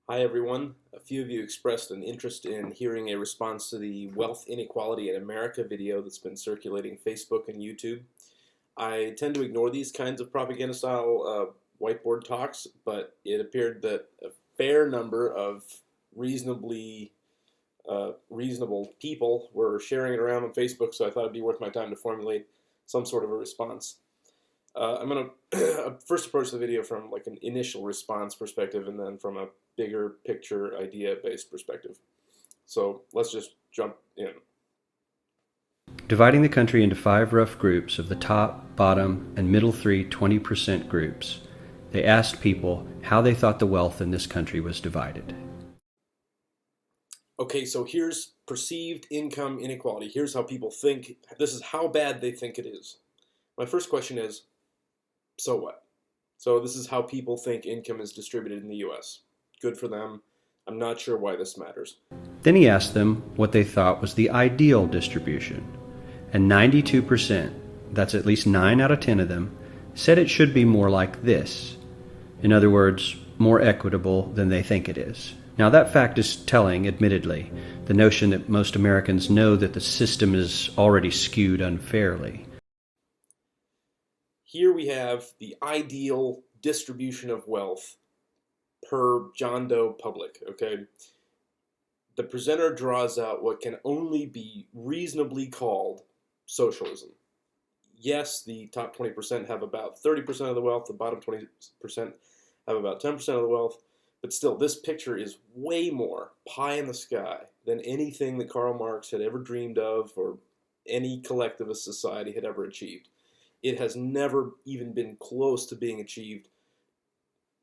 Hi everyone. A few of you expressed an interest in hearing a response to the Wealth Inequality in America video that's been circulating Facebook and YouTube. I tend to ignore these kinds of propaganda style whiteboard talks, but it appeared that a fair number of reasonable people were sharing it around on Facebook, so I thought it'd be worth my time to formulate some sort of a response. I'm going to first approach the video from like an initial response perspective and then from a bigger picture idea-based perspective. So let's just jump in. Dividing the country into 5 rough groups of the top, bottom, and middle 20% groups, they asked people how they thought the wealth in this country was divided. Okay, so here's perceived income inequality. Here's how people think. This is how bad they think it is. My first question is, so what? So this is how people think income is distributed in the US. Good for them. I'm not sure why this matters. Then he asked them what they thought was the ideal distribution. And 92%, that's at least 9 out of 10 of them, said it should be more like this. In other words, more equitable than they think it is. Now that fact is telling, admittedly, the notion that most Americans know that the system is already skewed unfairly. Here we have the ideal distribution of wealth per John Doe public, okay? The presenter draws out what can only be reasonably called socialism. Yes, the top 20% have about 30% of the wealth, the bottom 20% have about 10% of the wealth, but still, this picture is way more pie in the sky than anything that Karl Marx had ever dreamed of or any collectivist society had ever achieved. It has never even been close to being achieved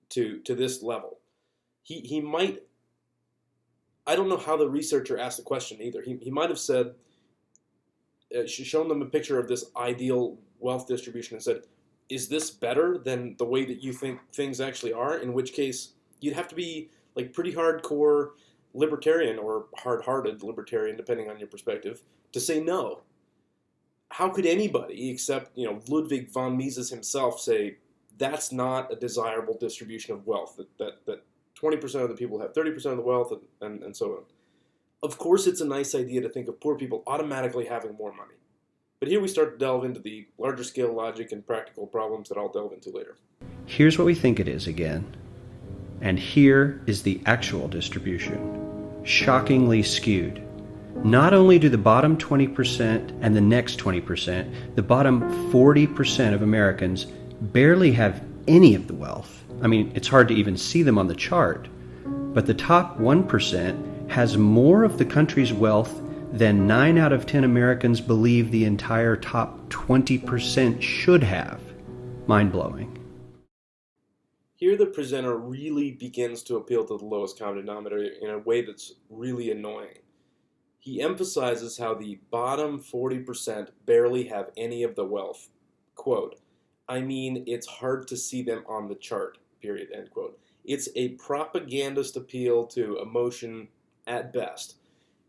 to this level. He might, I don't know how the researcher asked the question either. He might have said, shown them a picture of this ideal wealth distribution and said, is this better than the way that you think things actually are? In which case, you'd have to be like pretty hardcore libertarian or hard-hearted libertarian, depending on your perspective, to say no. How could anybody except, Ludwig von Mises himself say that's not a desirable distribution of wealth, that 20% of the people have 30% of the wealth and so on. Of course it's a nice idea to think of poor people automatically having more money. But here we start to delve into the larger scale logic and practical problems that I'll delve into later. Here's what we think it is again. And here is the actual distribution. Shockingly skewed. Not only do the bottom 20% and the next 20%, the bottom 40% of Americans barely have any of the wealth. I mean, it's hard to even see them on the chart. But the top 1% has more of the country's wealth than 9 out of 10 Americans believe the entire top 20% should have. Mind-blowing. Here the presenter really begins to appeal to the lowest common denominator in a way that's really annoying. He emphasizes how the bottom 40% barely have any of the wealth. Quote, I mean, it's hard to see them on the chart, period, end quote. It's a propagandist appeal to emotion at best.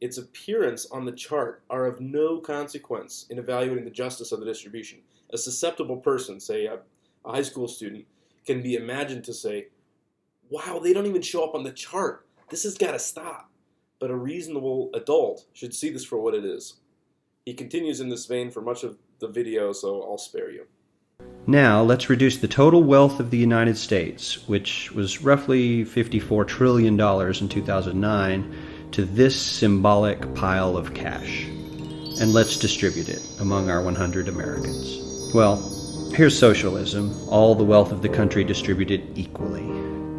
Its appearance on the chart are of no consequence in evaluating the justice of the distribution. A susceptible person, say a high school student, can be imagined to say, wow, they don't even show up on the chart. This has got to stop. But a reasonable adult should see this for what it is. He continues in this vein for much of the video, so I'll spare you. Now, let's reduce the total wealth of the United States, which was roughly $54 trillion in 2009, to this symbolic pile of cash. And let's distribute it among our 100 Americans. Well, here's socialism, all the wealth of the country distributed equally.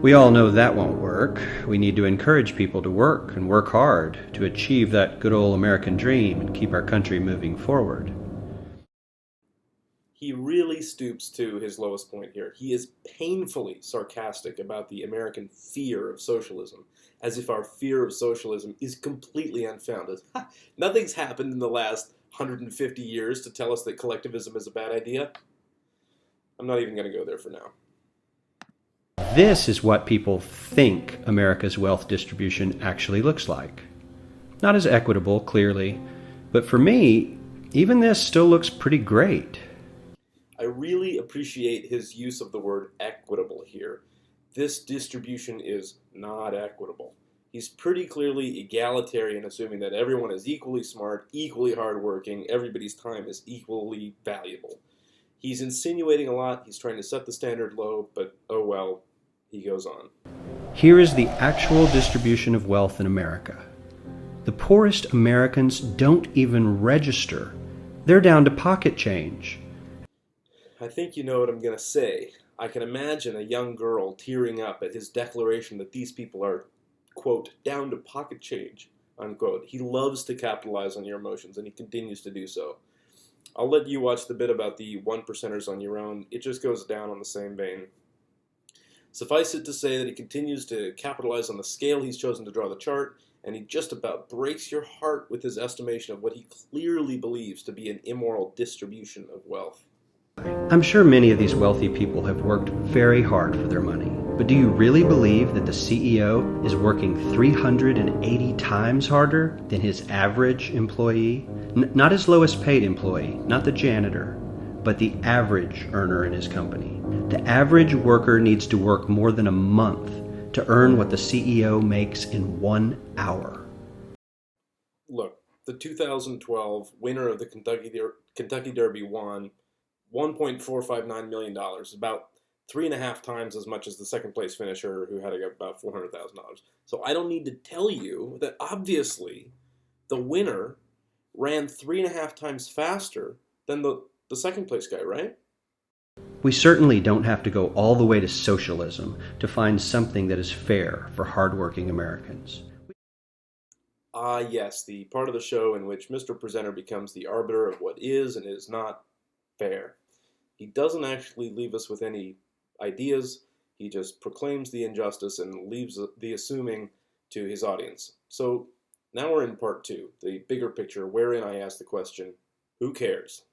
We all know that won't work. We need to encourage people to work and work hard to achieve that good old American dream and keep our country moving forward. He really stoops to his lowest point here. He is painfully sarcastic about the American fear of socialism, as if our fear of socialism is completely unfounded. Nothing's happened in the last 150 years to tell us that collectivism is a bad idea. I'm not even going to go there for now. This is what people think America's wealth distribution actually looks like. Not as equitable, clearly, but for me, even this still looks pretty great. I really appreciate his use of the word equitable here. this distribution is not equitable. He's pretty clearly egalitarian, assuming that everyone is equally smart, equally hardworking, everybody's time is equally valuable. He's insinuating a lot, he's trying to set the standard low, but oh well, he goes on. Here is the actual distribution of wealth in America. The poorest Americans don't even register. They're down to pocket change. I think you know what I'm going to say. I can imagine a young girl tearing up at his declaration that these people are, quote, down to pocket change, unquote. He loves to capitalize on your emotions, and he continues to do so. I'll let you watch the bit about the one percenters on your own. It just goes down on the same vein. Suffice it to say that he continues to capitalize on the scale he's chosen to draw the chart, and he just about breaks your heart with his estimation of what he clearly believes to be an immoral distribution of wealth. I'm sure many of these wealthy people have worked very hard for their money. But do you really believe that the CEO is working 380 times harder than his average employee? Not his lowest paid employee, not the janitor, but the average earner in his company. The average worker needs to work more than a month to earn what the CEO makes in 1 hour. Look, the 2012 winner of the Kentucky Derby won $1.459 million, about 3.5 times as much as the second place finisher who had about $400,000. So I don't need to tell you that obviously the winner ran 3.5 times faster than the second place guy, right? We certainly don't have to go all the way to socialism to find something that is fair for hardworking Americans. Yes, the part of the show in which Mr. Presenter becomes the arbiter of what is and is not fair. He doesn't actually leave us with any ideas. He just proclaims the injustice and leaves the assuming to his audience. So now we're in part two, the bigger picture, wherein I ask the question, who cares?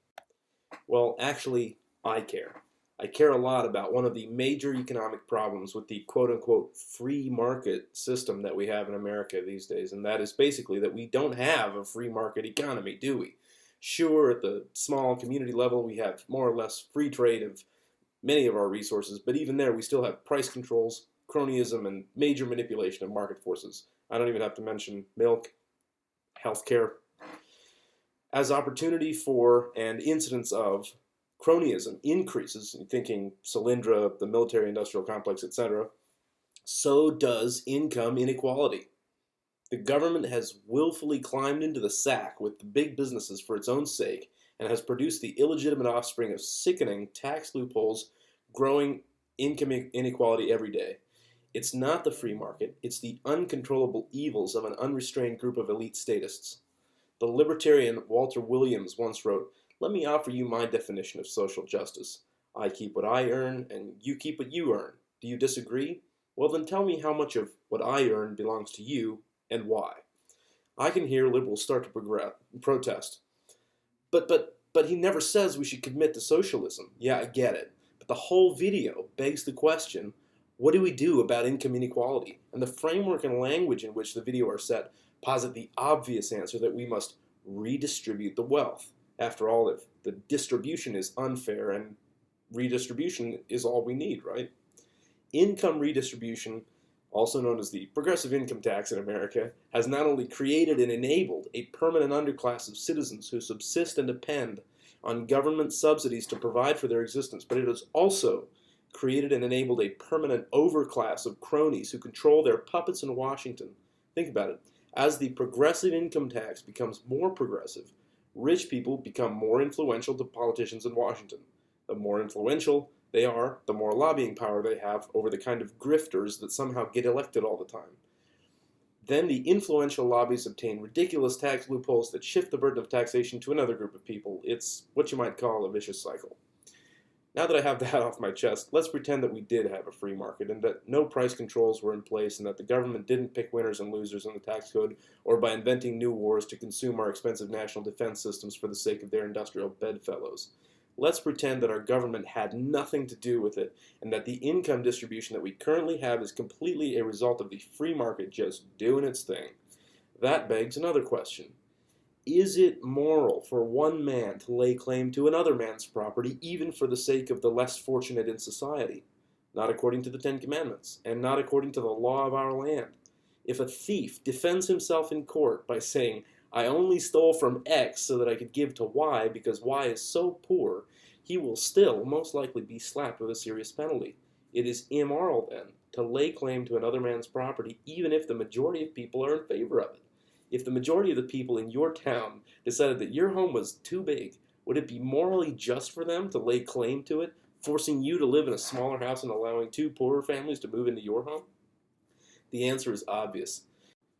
Well, actually, I care. I care a lot about one of the major economic problems with the quote-unquote free market system that we have in America these days, and that is basically that we don't have a free market economy, do we? Sure, at the small community level, we have more or less free trade of many of our resources, but even there, we still have price controls, cronyism, and major manipulation of market forces. I don't even have to mention milk, healthcare. As opportunity for and incidence of cronyism increases, thinking Solyndra, the military-industrial complex, etc., so does income inequality. The government has willfully climbed into the sack with the big businesses for its own sake and has produced the illegitimate offspring of sickening tax loopholes, growing income inequality every day. It's not the free market, it's the uncontrollable evils of an unrestrained group of elite statists. The libertarian Walter Williams once wrote, "Let me offer you my definition of social justice. I keep what I earn, and you keep what you earn. Do you disagree? Well, then tell me how much of what I earn belongs to you, and why." I can hear liberals start to protest. But he never says we should commit to socialism. Yeah, I get it. But the whole video begs the question, what do we do about income inequality? And the framework and language in which the video are set posit the obvious answer that we must redistribute the wealth. After all, if the distribution is unfair and redistribution is all we need, right? Income redistribution, also known as the progressive income tax in America, has not only created and enabled a permanent underclass of citizens who subsist and depend on government subsidies to provide for their existence, but it has also created and enabled a permanent overclass of cronies who control their puppets in Washington. Think about it. As the progressive income tax becomes more progressive, rich people become more influential to politicians in Washington. The more influential they are, the more lobbying power they have over the kind of grifters that somehow get elected all the time. Then the influential lobbies obtain ridiculous tax loopholes that shift the burden of taxation to another group of people. It's what you might call a vicious cycle. Now that I have that off my chest, let's pretend that we did have a free market and that no price controls were in place and that the government didn't pick winners and losers in the tax code or by inventing new wars to consume our expensive national defense systems for the sake of their industrial bedfellows. Let's pretend that our government had nothing to do with it and that the income distribution that we currently have is completely a result of the free market just doing its thing. That begs another question. Is it moral for one man to lay claim to another man's property even for the sake of the less fortunate in society? not according to the Ten Commandments, and not according to the law of our land. If a thief defends himself in court by saying, I only stole from X so that I could give to Y because Y is so poor, he will still most likely be slapped with a serious penalty. It is immoral, then, to lay claim to another man's property even if the majority of people are in favor of it. If the majority of the people in your town decided that your home was too big, would it be morally just for them to lay claim to it, forcing you to live in a smaller house and allowing two poorer families to move into your home? The answer is obvious.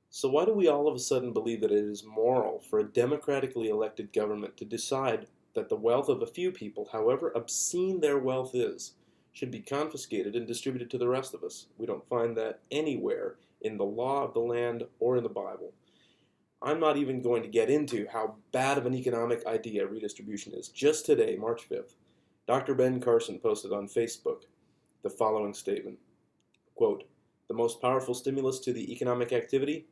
So why do we all of a sudden believe that it is moral for a democratically elected government to decide that the wealth of a few people, however obscene their wealth is, should be confiscated and distributed to the rest of us? We don't find that anywhere in the law of the land or in the Bible. I'm not even going to get into how bad of an economic idea redistribution is. Just today, March 5th, Dr. Ben Carson posted on Facebook the following statement, quote, "The most powerful stimulus to the economic activity?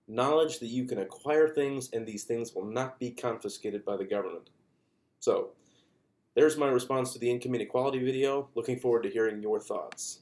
Knowledge that you can acquire things and these things will not be confiscated by the government." So, there's my response to the income inequality video. Looking forward to hearing your thoughts.